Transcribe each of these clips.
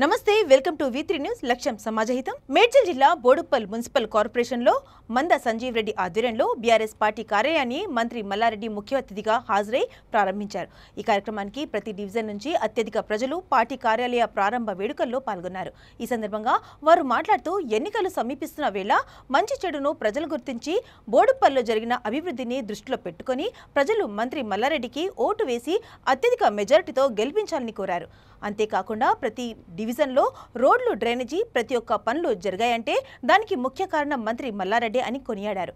నమస్తే welcome to V3 news లక్ష్యం సమాజహితం మేడ్చల్ జిల్లా బోడుప్పల్ మున్సిపల్ కార్పొరేషన్ లో మంద సంజీవ్ రెడ్డి ఆధ్వర్యంలో బీఆర్ఎస్ పార్టీ కార్యాలయాన్ని మంత్రి మల్లారెడ్డి ముఖ్య అతిథిగా హాజరై ప్రారంభించారు। ఈ కార్యక్రమానికి ప్రతి డివిజన్ నుంచి అత్యధిక ప్రజలు పార్టీ కార్యాలయ ప్రారంభ వేడుకల్లో పాల్గొన్నారు। ఈ సందర్భంగా వారు మాట్లాడుతూ ఎన్నికలు సమీపిస్తున్న వేళ మంచి చెడును ప్రజలు గుర్తించి బోడుప్పల్లో జరిగిన అభివృద్ధిని దృష్టిలో పెట్టుకొని ప్రజలు మంత్రి మల్లారెడ్డికి ఓటు వేసి అత్యధిక మెజారిటీతో గెలిపించాలని కోరారు। అంతేకాకుండా ప్రతి డివిజన్లో రోడ్లు డ్రైనేజీ ప్రతి ఒక్క పనులు జరిగాయంటే దానికి ముఖ్య కారణం మంత్రి మల్లారెడ్డి అని కొనియాడారు।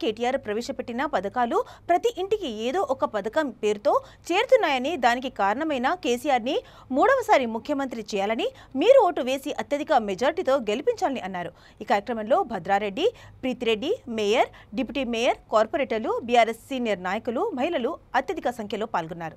కేటీఆర్ ప్రవేశపెట్టిన పథకాలు ప్రతి ఇంటికి ఏదో ఒక పథకం పేరుతో చేరుతున్నాయని దానికి కారణమైన కేసీఆర్ని మూడవసారి ముఖ్యమంత్రి చేయాలని మీరు ఓటు వేసి అత్యధిక మెజార్టీతో గెలిపించాలని అన్నారు। ఈ కార్యక్రమంలో Bhadra Reddy, Preethi Reddy, mayor, deputy mayor, కార్పొరేటర్లు, బీఆర్ఎస్ సీనియర్ నాయకులు, మహిళలు అత్యధిక సంఖ్యలో పాల్గొన్నారు।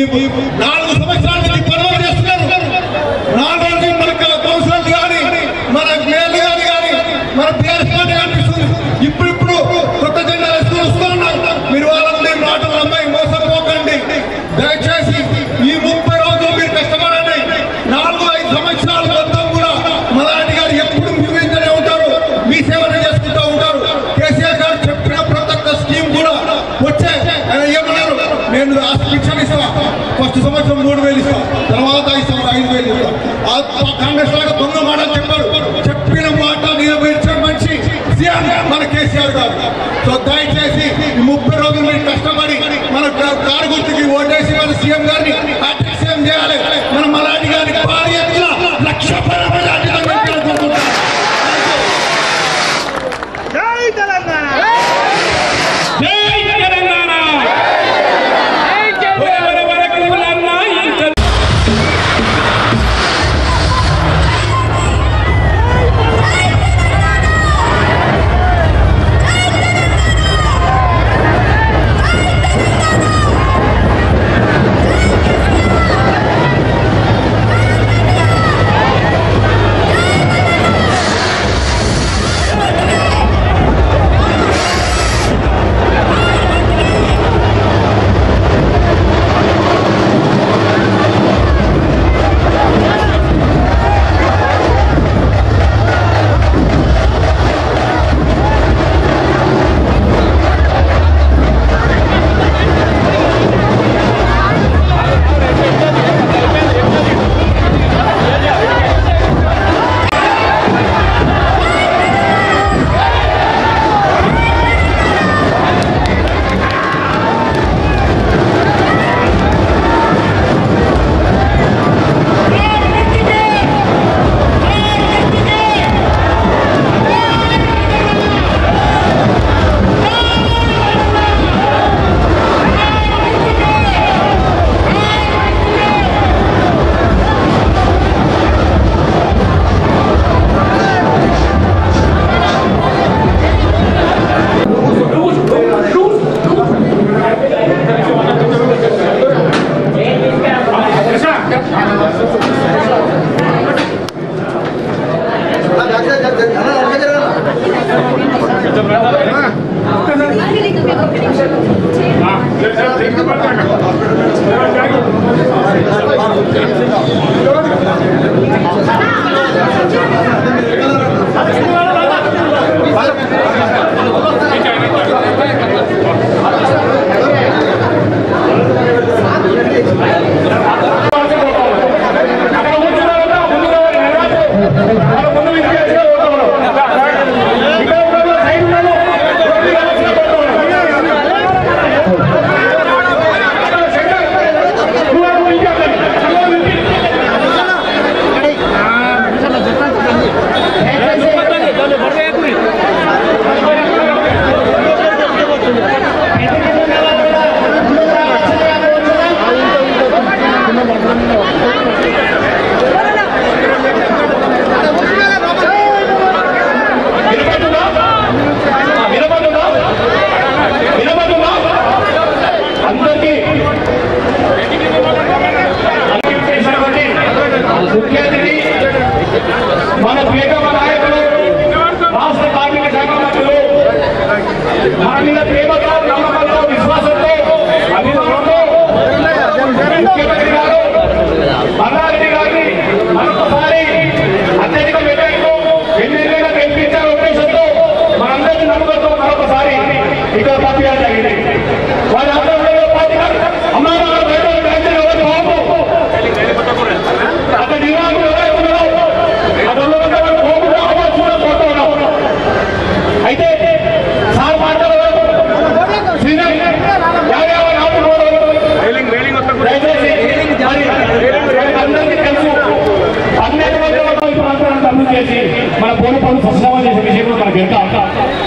4 సంవత్సరాల నుంచి పనులు చేస్తున్నారు. 4 రోజులు మనకు కౌన్సిలర్లు కానీ మన మేయర్లు కానీ మన బీఆర్ఎస్ పార్టీ కనిపిస్తుంది. ఇప్పుడు కొత్త జెండా వస్తూ ఉన్నారు. మీరు వాళ్ళని మాటలు అమ్మాయి మోసపోకండి. దయచేసి ఈ 30 రోజులు మీరు కష్టపడండి. 4-5 సంవత్సరాల మొత్తం కూడా మల్లారెడ్డి గారు ఎప్పుడు మిగిలించనే ఉంటారు, మీ సేవనే చేసుకుంటూ ఉంటారు. కేసీఆర్ గారు చెప్పిన ప్రతి ఒక్క స్కీమ్ కూడా వచ్చే ఆయన ఏమన్నారు, నేను పింఛన్ ఇస్తా, ఫస్ట్ సంవత్సరం 3000 ఇస్తా, తర్వాత 5,000 ఇస్తా. కాంగ్రెస్ లాగా దొంగ మాటలు చెప్పారు. చెప్పిన మాట నెరవేర్చే మనిషి సీఎం మన కేసీఆర్ గారు. సో దయచేసి 30 రోజులు మీరు కష్టపడి మన కారు గుర్తుకి ఓటేసి మన సీఎం గారిని సీఎం చేయాలి. మన మల్లారెడ్డి గారిని భారీ ఎత్తున 1,00,000 మెజార్టీతో గెలిపించాలనుకుంటున్నాం. జై తెలంగాణ.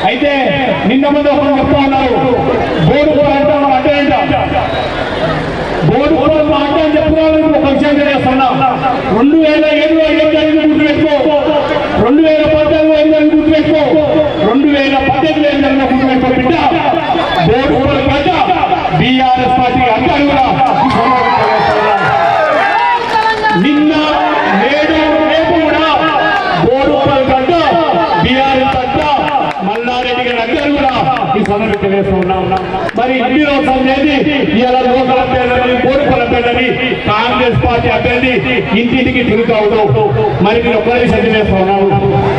అయితే నిన్న ముందు ఒకరు చెప్తా ఉన్నారు బోర్డు అంటే బోర్డు అంటే అని చెప్పుకోవాలి. ఒక విషయం తెలియస్తున్నా 2007 గుర్తుపెట్టుకో, 2014 గుర్తుపెట్టుకో, 2018 గుర్తుపెట్టుకో బిడ్డ. బోర్డు బీఆర్ఎస్ పార్టీ అందరూ కూడా సందర్భంగా తెలియజేస్తూ ఉన్నాం. మరి ఇన్ని రోజులు చేసి ఇలా లోకల్ అభ్యర్థి కోరుకుల అభ్యర్థి కాంగ్రెస్ పార్టీ అభ్యర్థి ఇంటింటికి తిరుగుతూ ఉన్నాం. మరి మీరు ఒక్కరి తెలియజేస్తూ ఉన్నాము.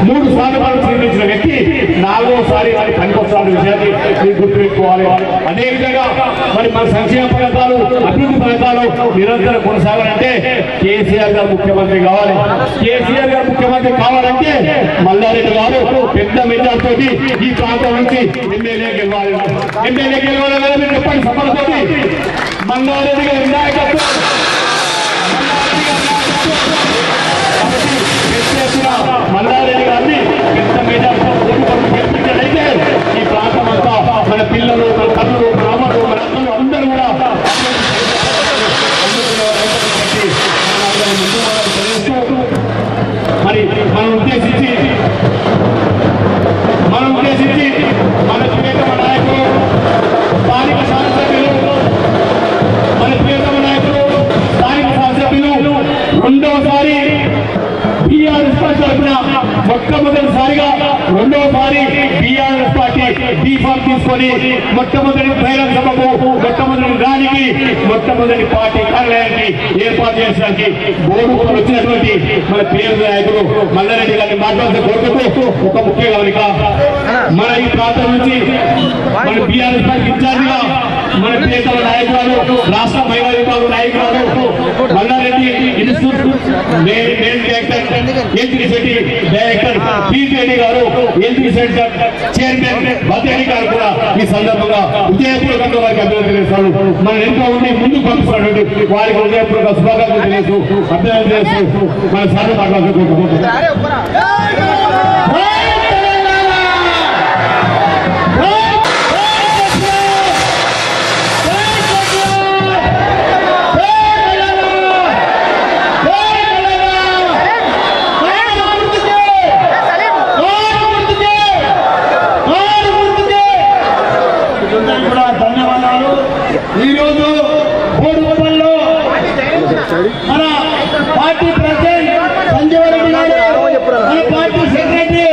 3 సార్లు మనం చూపించిన వ్యక్తి 4వసారి వారి పనికొస్తాడు విషయాన్ని మీరు గుర్తుపెట్టుకోవాలి. అదేవిధంగా మరి మన సంక్షేమ పథకాలు అభివృద్ధి పథకాలు నిరంతరం కొనసాగాలంటే కేసీఆర్ గారు ముఖ్యమంత్రి కావాలి. కేసీఆర్ గారు ముఖ్యమంత్రి కావాలంటే మల్లారెడ్డి గారు పెద్ద మెజార్టీతో ఈ ప్రాంతం నుంచి ఎమ్మెల్యే గెలవాలి. ఎమ్మెల్యే గెలవాలి కదా మీరు చెప్పండి సఫలతోటి. మల్లారెడ్డి గారి నాయకత్వం మల్లారెడ్డి గారిని పెద్ద మెజార్టీతో గెలిపించినట్లయితే ఈ ప్రాంతం అంతా మన పిల్లలు మన తల్లులు గ్రామాలు మన అక్కలు అందరూ కూడా మరి మనం ఉద్దేశించి మన ప్రియతమ నాయకులు స్థానిక శాసనసభ్యులు రెండవసారి బీఆర్ఎస్ పార్టీ తరఫున మొట్టమొదటిసారిగా రెండవసారి బీఆర్ఎస్ పార్టీ బీఫామ్ తీసుకొని మొట్టమొదటి బహిరంగ సభకు మొట్టమొదటి దానికి మొట్టమొదటి పార్టీ కార్యాలయానికి ఏర్పాటు చేయడానికి బోర్డు వచ్చినటువంటి మన పేరు నాయకులు మల్లారెడ్డి గారిని మాట్లాడుతూ కోరుకుంటూ ఒక ముఖ్య గమనిక. మన ఈ ప్రాంతం నుంచి మన బీఆర్ఎస్ పార్టీ ఇన్ఛార్జిగా మన ప్రియతమ నాయకురాలు రాష్ట్ర మహిళా విభాగం నాయకురాలు మల్లారెడ్డి ఇన్స్టిట్యూట్ డైరెక్టర్ పీజేడి గారు ఎల్బీ సెంటర్ చైర్మన్ బదేడి గారు కూడా ఈ సందర్భంగా హృదయపూర్వకంగా వారికి అభినందనలు చేస్తారు. మన ఎంతో ఉండి ముందుకు పంపిస్తున్నటువంటి వారికి హృదయపూర్వక శుభాకాంక్షలు తెలియజేస్తూ అభినందనలు చేస్తూ మన సార్ మాట్లాడుకుంటున్నాం. ఈరోజు బోడుపల్లిలో మన పార్టీ ప్రెసిడెంట్ సంజయ్ రెడ్డి గారు, మన పార్టీ సెక్రటరీ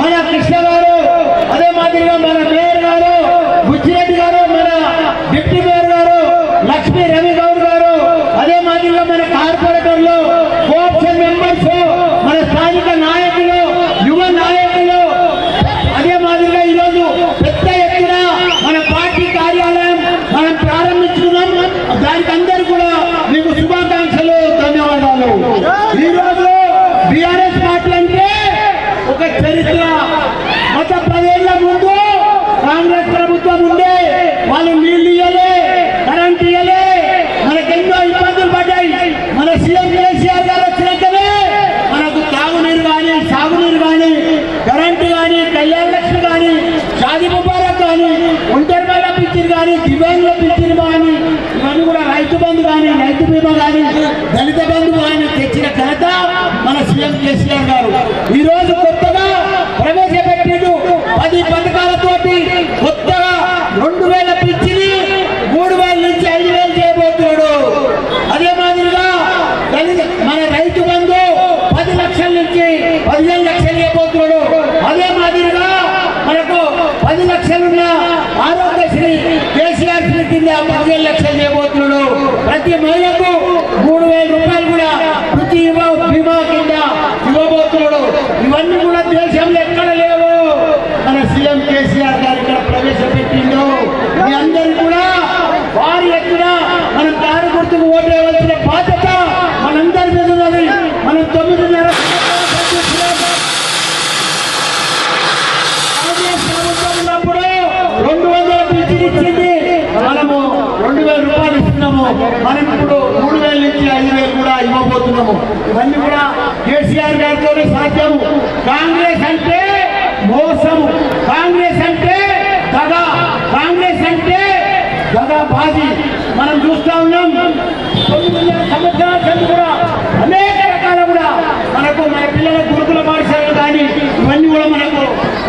మన కృష్ణ గారు, అదే మాదిరిగా మన మేయర్ గారు బుచ్చిరెడ్డి గారు, మన డిప్యూటీ మేయర్ గారు లక్ష్మీ రవి గౌడ్ గారు, అదే మాదిరిగా మన కార్పొరేటర్లు కోఆప్షన్ మెంబర్స్, మన స్థానిక నాయకులు యువ నాయకులు, అదే మాదిరిగా ఈరోజు పెద్ద ఎత్తున మన పార్టీ కార్యాలయం మనం ప్రారంభించుకున్నాం. దానికి అందరూ కూడా మీకు శుభాకాంక్షలు, ధన్యవాదాలు. ఈరోజు బీఆర్ఎస్ పార్టీ అంటే ఒక చరిత్ర. గత 10 ఏళ్ల ముందు కాంగ్రెస్ ప్రభుత్వం ఉండే వాళ్ళు నీళ్లు ఇయ్యలే, కరెంట్ ఇయ్యలే, మనకెన్నో ఇబ్బందులు పడ్డాయి. మన సీఎం కేసీఆర్ గారు వచ్చినాకనే మనకు తాగునీరు కానీ, సాగునీరు కానీ, కరెంటు కానీ, కళ్యాణ లక్ష్మి కానీ, షాదీ ముబారక్ కానీ, ఒంటరి మహిళ పింఛన్ కానీ, దివ్యాంగుల పింఛన్ కానీ, ఇవన్నీ కూడా రైతు బంధు కానీ, రైతు బీమా కానీ, దళిత బంధు కానీ తెచ్చిన ఘనత మన సీఎం కేసీఆర్ గారు. ఈ రోజు కొత్తగా ప్రవేశపెట్టిండు 10 పథకాలతోటి కొత్తగా 2000 పింఛని 3000 నుంచి 5000 చేయబోతున్నాడు. అదే మాదిరిగా మన రైతు బంధు 10 లక్షల నుంచి 15 లక్షలు చేయబోతున్నాడు. అదే మాదిరిగా మనకు 10 లక్షలున్న ఆరోగ్యశ్రీ కేసీఆర్ కింద 15 లక్షలు చేయబోతున్నాడు. ప్రతి మహిళకు 3000 రూపాయలు కూడా ప్రతి బీమా కింద ఇవ్వబోతున్నాడు. ఇవన్నీ కూడా దేశంలో ఎక్కడ లేవు, మన సీఎం కేసీఆర్ గారు ఇక్కడ ప్రవేశపెట్టిండు. మీ అందరూ కూడా వారి ఎత్తున మనం కారు గుర్తుకు ఓటు వేయవలసిన బాధ్యత మనందరి మీద ఉన్నది. మనం 9.5 ఉన్నప్పుడు 200 పింఛన్ ఇచ్చింది, మనము 2000 రూపాయలు ఇస్తున్నాము. మనం ఇప్పుడు 3000 నుంచి 5000 కూడా ఇవ్వబోతున్నాము. ఇవన్నీ కూడా కేసీఆర్ గారితోనే సాధ్యము. కాంగ్రెస్ అంటే మోసము, కాంగ్రెస్ అంటే దగా, కాంగ్రెస్ అంటే దగాబాజీ. మనం చూస్తా ఉన్నాం 9 సంవత్సరాల క్రితం కూడా అనేక రకాల కూడా మనకు మన పిల్లల గురుకుల పాఠశాలలు కానీ ఇవన్నీ కూడా మనకు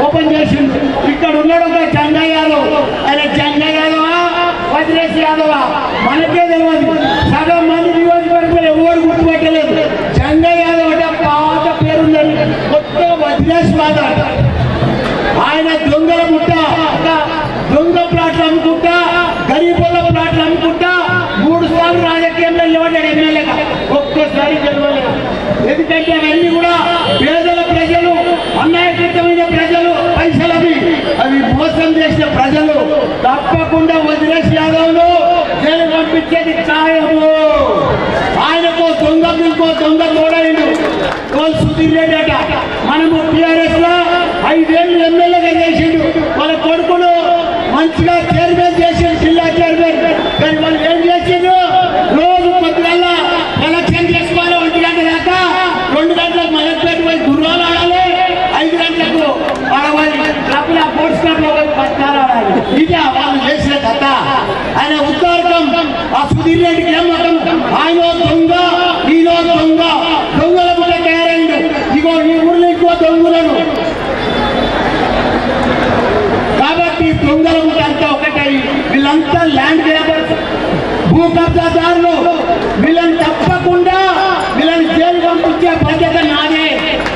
ఓపెన్ చేసింది. ఇక్కడ ఉన్నాడు ఒక జంగయ్య యాదవ్, ఆయన జంగయ్య యాదవా వదిలేసి యాదవా మనకే తెలియదు. సగం మంది నియోజకవర్గంలో ఎవరు గుర్తుపెట్టలేదు. జంగయ్య యాదవ్ అంటే పాత పేరుందని కొత్త వదిలేసి వాద. ఆయన దొంగల ముట్ట ఎందుకంటే అవన్నీ కూడా పేదల ప్రజలు, అన్యాయకృతమైన ప్రజలు, పైసలవి అవి మోసం చేసిన ప్రజలు. తప్పకుండా వదిలేసి యాదవ్ను జైలు పంపించేది ఖాయము. ఆయనకు ఇంకో దొంగ తోడైండు సుధీర్ రెడ్డి అట. మనము టీఆర్ఎస్ లో 5 ఏళ్ళు ఎమ్మెల్యేగా చేసిండు. వాళ్ళ కొడుకును మంచిగా చైర్మన్ చేసిండు, జిల్లా చైర్మన్. కానీ వాళ్ళు ఏం చేసిండు, రోజు పొద్దుగల్ల ఎలక్షన్ చేసుకోవాలి 1 గంట దాకా. 2 గంటలకు మలక్పేట పోయి గుర్రాలు ఆడాలి, 5 గంటలకు క్లబ్లో స్పోర్ట్స్ క్లబ్లో పోయి పట్టాలు ఆడాలి. ఇదే వాళ్ళు చేసిన కథ. ఆయన ఉద్దారకం ఆ సుధీర్ రెడ్డికి ఏం మతం, ఆయన దొంగ, ఈయన దొంగ, దొంగల కూడా తయారైండు. ఇగో ఈ ఊర్లో ఎక్కువ దొంగలను. కాబట్టి దొంగల కూడా అంతా ఒకటై వీళ్ళంతా ల్యాండ్ గ్రాబర్స్, భూ కబ్జాదారులు. వీళ్ళని తప్పకుండా వీళ్ళని జైలు పంపించే బాధ్యత నాదే.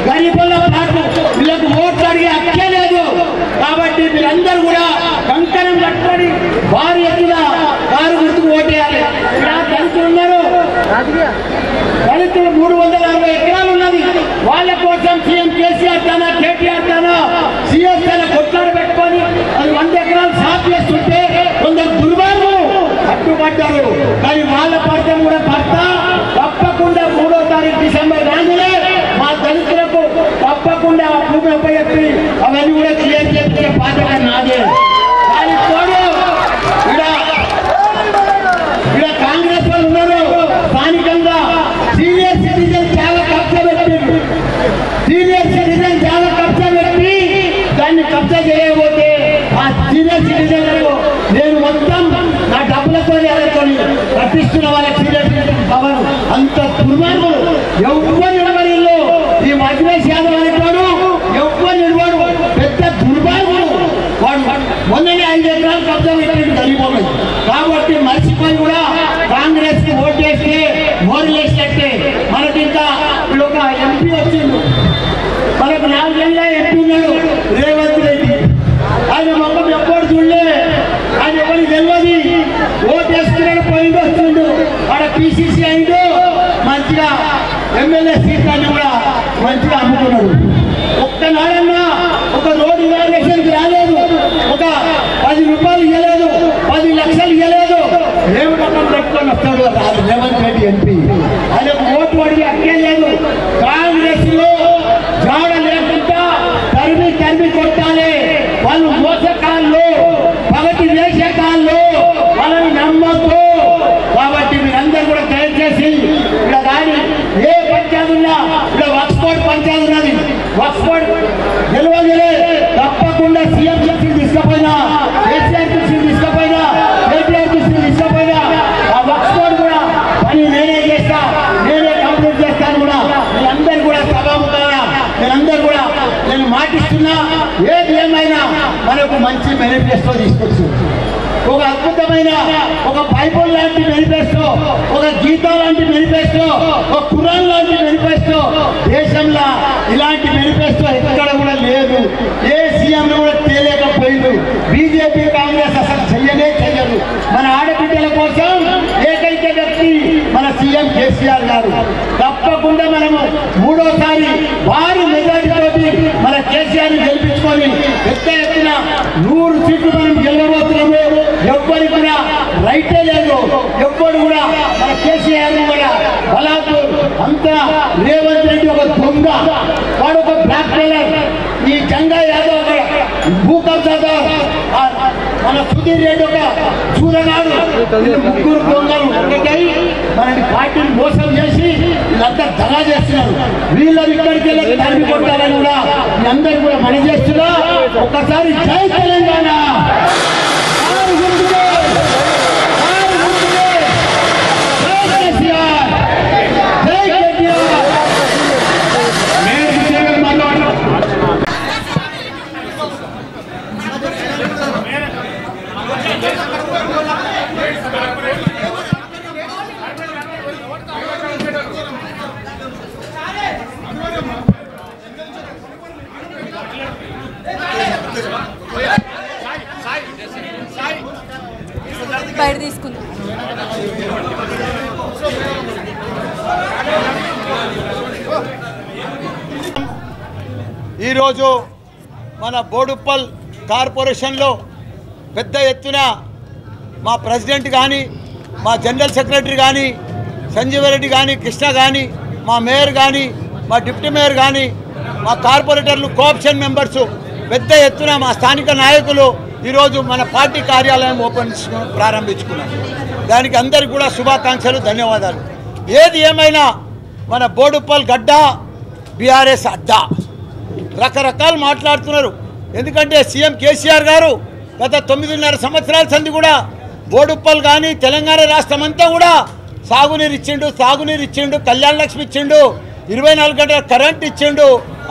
గరీబుల పాటు వీళ్ళకు ఓట్లు అడిగే హక్కే లేదు. కాబట్టి వీళ్ళందరూ కూడా కంకణం కట్టుకొని భారీ ఎత్తున కారు గుర్తుకు ఓటేయాలి. ఇక్కడ దళితులు ఉన్నారు, దళితులు 360 ఎకరాలు ఉన్నది. వాళ్ళ కోసం సీఎం కేసీఆర్ తానా, కేటీఆర్ తానా, సీఎస్ తానా కొట్లాడు పెట్టుకొని అది 100 ఎకరాలు సాఫ్ చేస్తుంటే కొందరు దుర్మార్గులు అడ్డుపడ్డారు. కానీ వాళ్ళ పడతాం కూడా పడతా. తప్పకుండా 3వ తారీఖు డిసెంబర్ రాగానే మా దళితులకు తప్పకుండా ఆ భూమి ఉపయోగించి అవన్నీ కూడా క్లియర్ చేసే బాధ్యత నాదే. దాని తోడు ఇక్కడ కాంగ్రెస్ వాళ్ళు ఉన్నారు. స్థానికంగా సీనియర్ సిటిజన్ చాలా కబ్జా పెట్టారు. సీనియర్ సిటిజన్ చాలా కబ్జా పెట్టి దాన్ని కబ్జా చేయకపోతే ఆ సీనియర్ సిటిజన్లకు నేను మొత్తం నా డబ్బులతో కట్టిస్తున్న వాళ్ళకి సీనియర్ సిటిజన్ భవన్. అంత దుర్మార్గులు ఎవ్వరు నిలబడిలో ఈ అఖిలేష్ యాదవ్ అనేవాడు ఎవ్వరు నిలబడు. పెద్ద దుర్మార్గుడు వాడు. మొన్ననే 5 ఎకరాలు కబ్జా పెట్టాడు గరీబోళ్ళు. కాబట్టి మర్చిపోయి కూడా కాంగ్రెస్ కి ఓటేస్తే మోరలేసినట్టే. మనకి ఇంకా ఇప్పుడు ఒక ఎంపీ వచ్చిండు, మనకు 4 ఏళ్ళ ఎంపీ ఉన్నాడు రేవంత్ రెడ్డి. ఆయన మొత్తం ఎప్పుడు చూడలే, ఆయన ఎవరికి తెలియదు. ఓటేస్తున్నాడు, పోయిండు, వస్తుండు. ఆడ పిసిసి అయిండు, మంచిగా ఎమ్మెల్యే సీట్లన్నీ కూడా మంచిగా అమ్ముకున్నాడు. ఒక్కనాడన్నా ఒక రోడ్డు ఇనాగ్రేషన్కి రాలేదు, ఒక 10 రూపాయలు ఇవ్వలేదు, 10 లక్షలు ఇవ్వలేదు. రేవంత్ పెట్టుకొని వస్తాడు రేవంత్ రెడ్డి ఎంపీ. ఆయనకు ఓటు అడిగి అక్కే లేదు. కాంగ్రెస్ లో జాడ లేకుండా తరిమి కొట్టాలి. వాళ్ళు మోసకాళ్ళు, పగటి వేషకాళ్ళు, వాళ్ళని నమ్మద్దు. కాబట్టి మీరందరూ కూడా దయచేసి ఇక్కడ కానీ ఏ పంచాయతీ ఉన్నా, ఇక్కడ వక్ఫ్ పంచాయతీ ఉన్నది, వక్ఫ్ గెలవగలే. తప్పకుండా సీఎం దృష్టికి తీసుకపోయినా, కేసీఆర్ దృష్టికి తీసుకపోయినా, కేటీఆర్ దృష్టికి తీసుకపోయినా ఆ వక్ఫ్ కూడా పని నేనే చేస్తా, నేనే కంప్లీట్ చేస్తాను. కూడా మీరందరూ కూడా సభాముఖంగా మీరందరూ కూడా నేను మాటిస్తున్నా. ఏది ఏమైనా మనకు మంచి మేనిఫెస్టో తీసుకొచ్చు. ఒక అద్భుతమైన ఒక బైబుల్ లాంటి మేనిఫెస్టో, ఒక గీతా లాంటి మేనిఫెస్టో, ఒక ఖురాన్ లాంటి మేనిఫెస్టో. దేశంలో ఇలాంటి మేనిఫెస్టో ఎక్కడ కూడా లేదు. ఏ సీఎం కూడా తేలేకపోయింది. బీజేపీ కాంగ్రెస్ అసలు చెయ్యరు. మన ఆడబిడ్డల కోసం ఏకైక వ్యక్తి మన సీఎం కేసీఆర్ గారు. తప్పకుండా మనము 3వసారి భారీ మెజారిటీతోటి మన కేసీఆర్ గెలిపించుకొని పెద్ద ఎత్తున 100 సీట్లు మనం గెలవబోతున్నాము. ఎవ్వరు కూడా రైటే లేదు. ఎవ్వరు కూడా మన కేసీఆర్ కూడా బలాపూర్ అంతా రేవంత్ రెడ్డి ఒక దొంగ, వాడు ఒక బ్లాక్ మెయిలర్. ఈ జంగా యాదవ్ భూ కబ్జాదార్, మన సుధీర్ రెడ్డి ఒక చూడనాడు. 3 దొంగలు ఒకటై మనని పార్టీని మోసం చేసి వీళ్ళంతా దగా చేస్తున్నారు. వీళ్ళని ఇక్కడికి వెళ్ళి తరిమి కొట్టాలని కూడా మీ అందరూ కూడా మన చేస్తున్నా. ఒక్కసారి జై తెలంగాణ. ఈరోజు మన బోడుప్పల్ కార్పొరేషన్లో పెద్ద ఎత్తున మా ప్రెసిడెంట్ కానీ మా జనరల్ సెక్రటరీ కానీ సంజీవరెడ్డి కానీ కృష్ణ కానీ మా మేయర్ కానీ మా డిప్యూటీ మేయర్ కానీ మా కార్పొరేటర్లు కోఆప్షన్ మెంబర్స్ పెద్ద ఎత్తున మా స్థానిక నాయకులు ఈరోజు మన పార్టీ కార్యాలయం ప్రారంభించుకున్నాం. దానికి అందరికీ కూడా శుభాకాంక్షలు, ధన్యవాదాలు. ఏది ఏమైనా మన బోడుప్పల్ గడ్డ బీఆర్ఎస్ అడ్డా రకరకాలు మాట్లాడుతున్నారు. ఎందుకంటే సీఎం కేసీఆర్ గారు గత 9.5 సంవత్సరాల సంది కూడా బోడుప్పల్ కానీ తెలంగాణ రాష్ట్రం అంతా కూడా సాగునీరు ఇచ్చిండు, కళ్యాణ లక్ష్మి ఇచ్చిండు, 24 గంటల కరెంట్ ఇచ్చిండు,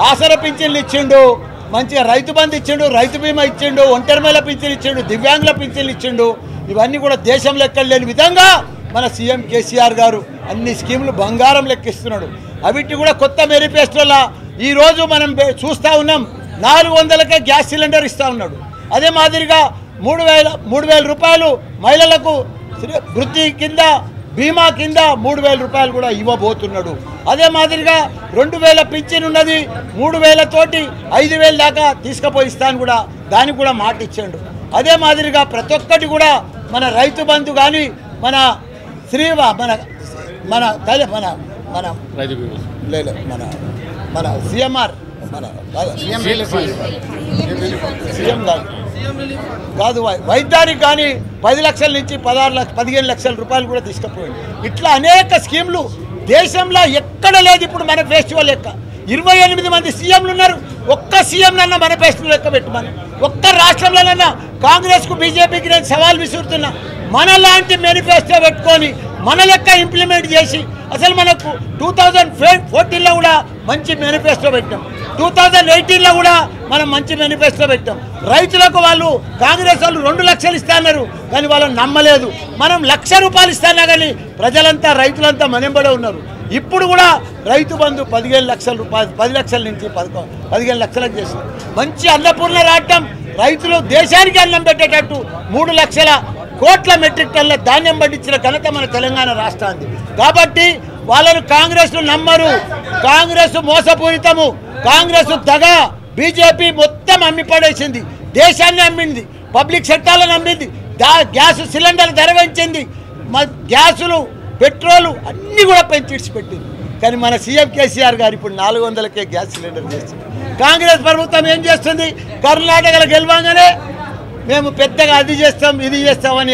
ఆసరా పింఛన్లు ఇచ్చిండు, మంచిగా రైతు బంధు ఇచ్చిండు, రైతు బీమా ఇచ్చిండు, ఒంటరి మహిళ పింఛన్లు ఇచ్చిండు, దివ్యాంగుల పింఛన్లు ఇచ్చిండు. ఇవన్నీ కూడా దేశంలో ఎక్కడ లేని విధంగా మన సీఎం కేసీఆర్ గారు అన్ని స్కీములు బంగారం లెక్కిస్తున్నాడు. అవిటి కూడా కొత్త మేనిఫెస్టోలా ఈరోజు మనం చూస్తూ ఉన్నాం. 400కే గ్యాస్ సిలిండర్ ఇస్తూ ఉన్నాడు. అదే మాదిరిగా 3,000 రూపాయలు మహిళలకు వృత్తి కింద బీమా కింద 3,000 రూపాయలు కూడా ఇవ్వబోతున్నాడు. అదే మాదిరిగా 2,000 పింఛన్ ఉన్నది, 3,000 తోటి 5,000 దాకా తీసుకుపోయి ఇస్తాను కూడా దానికి కూడా మాట ఇచ్చాడు. అదే మాదిరిగా ప్రతి ఒక్కటి కూడా మన రైతు బంధు కానీ మన మన సీఎంఆర్ సీఎం కాదు వైద్యానికి కానీ 10 లక్షల నుంచి 15 లక్షల రూపాయలు కూడా తీసుకుపోయింది. ఇట్లా అనేక స్కీములు దేశంలో ఎక్కడ లేదు. ఇప్పుడు మేనిఫెస్టో లెక్క 28 మంది సీఎంలు ఉన్నారు. ఒక్క సీఎంలన్నా మేనిఫెస్టో లెక్క పెట్టమని, ఒక్క రాష్ట్రంలోనన్నా కాంగ్రెస్కు బీజేపీకి నేను సవాల్ విసురుతున్నా. మనలాంటి మేనిఫెస్టో పెట్టుకొని మన లెక్క ఇంప్లిమెంట్ చేసి అసలు మనకు 2014లో కూడా మంచి మేనిఫెస్టో పెట్టాం, 2018లో కూడా మనం మంచి మేనిఫెస్టో పెట్టాం. రైతులకు వాళ్ళు కాంగ్రెస్ వాళ్ళు 2 లక్షలు ఇస్తాన్నారు కానీ వాళ్ళని నమ్మలేదు. మనం 1,00,000 రూపాయలు ఇస్తానా కానీ ప్రజలంతా రైతులంతా మనెంబడే ఉన్నారు. ఇప్పుడు కూడా రైతు బంధు 15 లక్షల రూపాయలు 10 లక్షల నుంచి 15 లక్షలకు చేస్తారు. మంచి అన్నపూర్ణ రావటం, రైతులు దేశానికి అన్నం పెట్టేటట్టు 3 లక్షల కోట్ల మెట్రిక్ టన్నుల ధాన్యం పండించిన ఘనత మన తెలంగాణ రాష్ట్రానికి. కాబట్టి వాళ్ళను కాంగ్రెస్ను నమ్మరు. కాంగ్రెస్ మోసపూరితము, కాంగ్రెస్ దగా. బీజేపీ మొత్తం అమ్మి పడేసింది, దేశాన్ని అమ్మింది, పబ్లిక్ సెక్టార్లను అమ్మింది, గ్యాస్ సిలిండర్ ధర పెంచింది, గ్యాసులు పెట్రోలు అన్నీ కూడా పెంచి పెట్టింది. కానీ మన సీఎం కేసీఆర్ గారు ఇప్పుడు 400కే గ్యాస్ సిలిండర్ చేస్తుంది. కాంగ్రెస్ ప్రభుత్వం ఏం చేస్తుంది? కర్ణాటకలో గెలవంగానే మేము పెద్దగా అది చేస్తాం ఇది చేస్తామని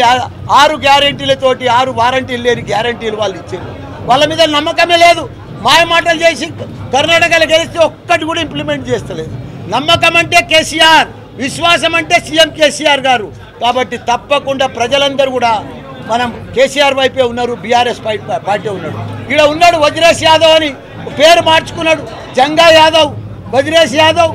6 గ్యారెంటీలతోటి 6 వారంటీలు లేని గ్యారెంటీలు వాళ్ళు ఇచ్చారు. వాళ్ళ మీద నమ్మకమే లేదు. మాయ మాటలు చేసి కర్ణాటకలో గెలిస్తే ఒక్కటి కూడా ఇంప్లిమెంట్ చేస్తలేదు. నమ్మకం అంటే కేసీఆర్, విశ్వాసం అంటే సీఎం కేసీఆర్ గారు. కాబట్టి తప్పకుండా ప్రజలందరూ కూడా మనం కేసీఆర్ వైపే ఉన్నారు, బీఆర్ఎస్ పార్టీ ఉన్నాడు. ఇక్కడ ఉన్నాడు వజ్రేష్ యాదవ్ అని పేరు మార్చుకున్నాడు. జంగా యాదవ్, వజ్రేష్ యాదవ్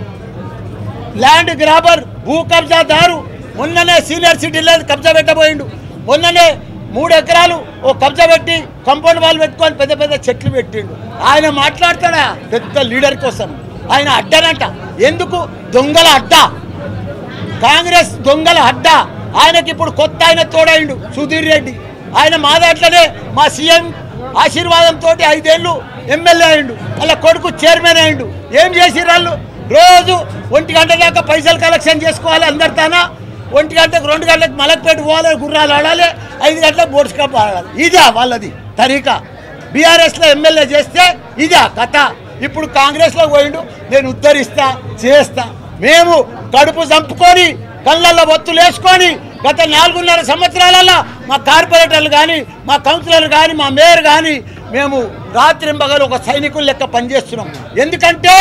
ల్యాండ్ గ్రాబర్, భూ కబ్జాదారు. మొన్ననే సీనియర్ సిటిజన్ కబ్జా పెట్టబోయిండు. మొన్ననే 3 ఎకరాలు ఓ కబ్జా పెట్టి కంపౌండ్ వాళ్ళు పెట్టుకొని పెద్ద పెద్ద చెట్లు పెట్టిండు. ఆయన మాట్లాడతాడా పెద్ద లీడర్ కోసం? ఆయన అడ్డనంట. ఎందుకు? దొంగల అడ్డా, కాంగ్రెస్ దొంగల అడ్డా. ఆయనకి ఇప్పుడు కొత్త ఆయన తోడైండు సుధీర్ రెడ్డి. ఆయన మా దాంట్లోనే మా సీఎం ఆశీర్వాదంతో 5 ఏళ్ళు ఎమ్మెల్యే అయిండు. వాళ్ళ కొడుకు చైర్మన్ అయిండు. ఏం చేసిర్రు వాళ్ళు? రోజు 1 గంట దాకా పైసలు కలెక్షన్ చేసుకోవాలి అందరితానా. 1 గంటకు 2 గంటలకు మలక్పేట పోవాలి, గుర్రాలు ఆడాలి, 5 గంటలకు బోర్డ్స్ కప్ ఆడాలి. ఇదా వాళ్ళది తరీకా? బీఆర్ఎస్లో ఎమ్మెల్యే చేస్తే ఇదా కథ? ఇప్పుడు కాంగ్రెస్లో పోయిండు, నేను ఉద్ధరిస్తా చేస్తా. మేము కడుపు చంపుకొని కళ్ళల్లో ఒత్తులు వేసుకొని గత 4.5 సంవత్సరాలలో మా కార్పొరేటర్లు కానీ మా కౌన్సిలర్లు కానీ మా మేయర్ కానీ మేము రాత్రింబగలు ఒక సైనికులు లెక్క పనిచేస్తున్నాం. ఎందుకంటే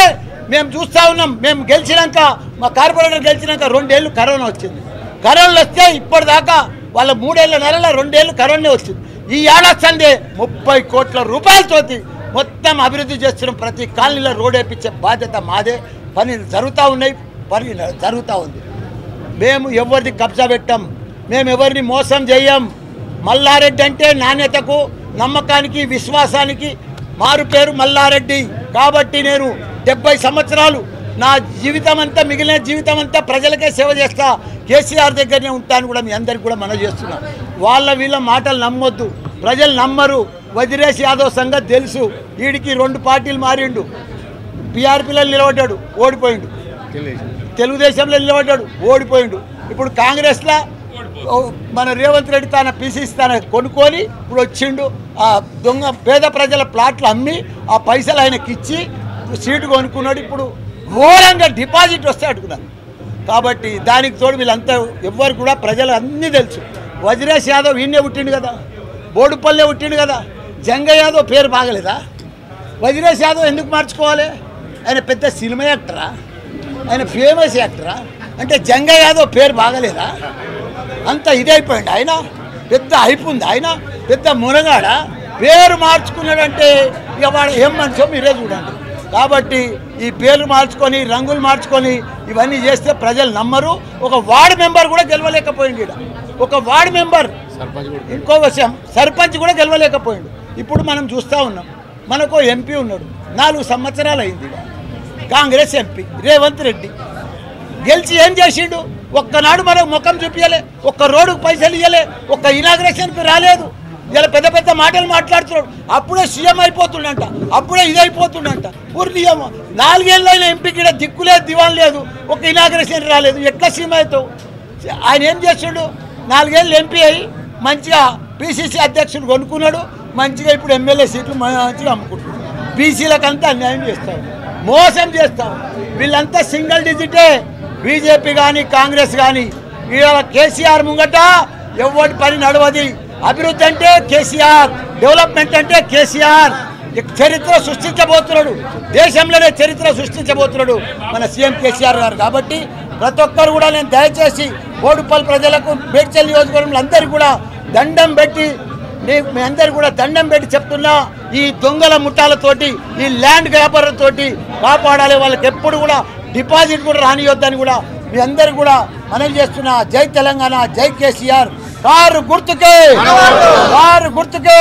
మేము చూస్తూ ఉన్నాం, మేము గెలిచినాక మా కార్పొరేటర్ గెలిచినాక 2 ఏళ్ళు కరోనా వచ్చింది. కరోనా వస్తే ఇప్పటిదాకా వాళ్ళ 3 ఏళ్ళ నెలల 2 ఏళ్ళు కరోనా వచ్చింది. ఈ ఏడాది సందే 30 కోట్ల రూపాయలతోటి మొత్తం అభివృద్ధి చేస్తున్నాం. ప్రతి కాలనీలో రోడ్ వేయించే బాధ్యత మాదే. పనులు జరుగుతూ ఉన్నాయి, పని జరుగుతూ ఉంది. మేము ఎవరిని కబ్జా పెట్టాం, మేము ఎవరిని మోసం చేయం. మల్లారెడ్డి అంటే నాణ్యతకు, నమ్మకానికి, విశ్వాసానికి మారు పేరు మల్లారెడ్డి. కాబట్టి నేను 70 సంవత్సరాలు నా జీవితం అంతా, మిగిలిన జీవితం అంతా ప్రజలకే సేవ చేస్తా, కేసీఆర్ దగ్గరనే ఉంటాను కూడా మీ అందరికి కూడా మనం చేస్తున్నా. వీళ్ళ మాటలు నమ్మొద్దు, ప్రజలు నమ్మరు. వజ్రేష్ యాదవ్ సంగతి తెలుసు. వీడికి 2 పార్టీలు మారిండు, పీఆర్పీలో నిలబడ్డాడు, ఓడిపోయిండు. తెలుగుదేశంలో నిలబడ్డాడు, ఓడిపోయిండు. ఇప్పుడు కాంగ్రెస్లో మన రేవంత్ రెడ్డి తన పిసిసి తన కొనుక్కొని ఇప్పుడు వచ్చిండు. ఆ దొంగ పేద ప్రజల ప్లాట్లు అమ్మి ఆ పైసలు ఆయనకి ఇచ్చి సీటు కొనుక్కున్నాడు. ఇప్పుడు ఘోరంగా డిపాజిట్ వస్తే అడుగున్నాను. కాబట్టి దానికి తోడు వీళ్ళంతా ఎవ్వరు కూడా ప్రజలు అన్నీ తెలుసు. వజ్రేష్ యాదవ్ ఈయనే పుట్టిండు కదా, బోడుపల్లె పుట్టిండు కదా. జంగయ్య యాదవ్ పేరు బాగలేదా? వజ్రేష్ యాదవ్ ఎందుకు మార్చుకోవాలి? ఆయన పెద్ద సినిమా యాక్టరా? ఆయన ఫేమస్ యాక్టరా? అంటే జంగయ్య యాదవ్ పేరు బాగలేదా? అంత ఇదైపోయింది. ఆయన పెద్ద హైప్ ఉంది, ఆయన పెద్ద మునగాడ. పేరు మార్చుకున్నాడంటే ఇక వాడు ఏం మనిషో మీరే చూడండి. కాబట్టి ఈ పేర్లు మార్చుకొని రంగులు మార్చుకొని ఇవన్నీ చేస్తే ప్రజలు నమ్మరు. ఒక వార్డు మెంబర్ కూడా గెలవలేకపోయింది. ఒక వార్డు మెంబర్, ఇంకో విషయం, సర్పంచ్ కూడా గెలవలేకపోయింది. ఇప్పుడు మనం చూస్తూ ఉన్నాం, మనకు ఎంపీ ఉన్నాడు, 4 సంవత్సరాలు అయింది. కాంగ్రెస్ ఎంపీ రేవంత్ రెడ్డి గెలిచి ఏం చేసిండు? ఒక్కనాడు మనకు ముఖం చూపించలే, ఒక్క రోడ్డుకు పైసలు ఇవ్వలే, ఒక్క ఇనాగ్రేషన్కి రాలేదు. ఇలా పెద్ద పెద్ద మాటలు మాట్లాడుతున్నాడు. అప్పుడే సీఎం అయిపోతుండంట, అప్పుడే ఇదైపోతుండంట. పూర్తిగా 4 ఏళ్ళైన ఎంపీకి ఇక్కడ దిక్కులేదు, దివాన్ లేదు, ఒక ఇనాగ్రేషన్ రాలేదు. ఎట్లా సీఎం అవుతావు? ఆయన ఏం చేస్తాడు? 4 ఏళ్ళు ఎంపీ అయ్యి మంచిగా పిసిసి అధ్యక్షుడు కొనుక్కున్నాడు. మంచిగా ఇప్పుడు ఎమ్మెల్యే సీట్లు మంచిగా అమ్ముకుంటున్నాడు. బీసీలకంతా అన్యాయం చేస్తావు, మోసం చేస్తావు. వీళ్ళంతా సింగిల్ డిజిటే. బీజేపీ కానీ కాంగ్రెస్ కానీ ఇవాళ కేసీఆర్ ముంగట ఎవరి పని నడవది. అభివృద్ధి అంటే కేసీఆర్, డెవలప్మెంట్ అంటే కేసీఆర్. చరిత్ర సృష్టించబోతున్నాడు, దేశంలోనే చరిత్ర సృష్టించబోతున్నాడు మన సీఎం కేసీఆర్ గారు. కాబట్టి ప్రతి ఒక్కరు కూడా నేను దయచేసి బోడుపల్లి ప్రజలకు, మేడ్చల్ నియోజకవర్గంలో అందరికీ కూడా దండం పెట్టి, మీ అందరు కూడా దండం పెట్టి చెప్తున్నా, ఈ దొంగల ముఠాలతోటి, ఈ ల్యాండ్ వ్యాపారులతోటి కాపాడాలి. వాళ్ళకి ఎప్పుడు కూడా డిపాజిట్ కూడా రానియొద్దని కూడా మీ అందరు కూడా మనం చేస్తున్నా. జై తెలంగాణ, జై కేసీఆర్. కారు గుర్తుకే, కారు గుర్తుకే.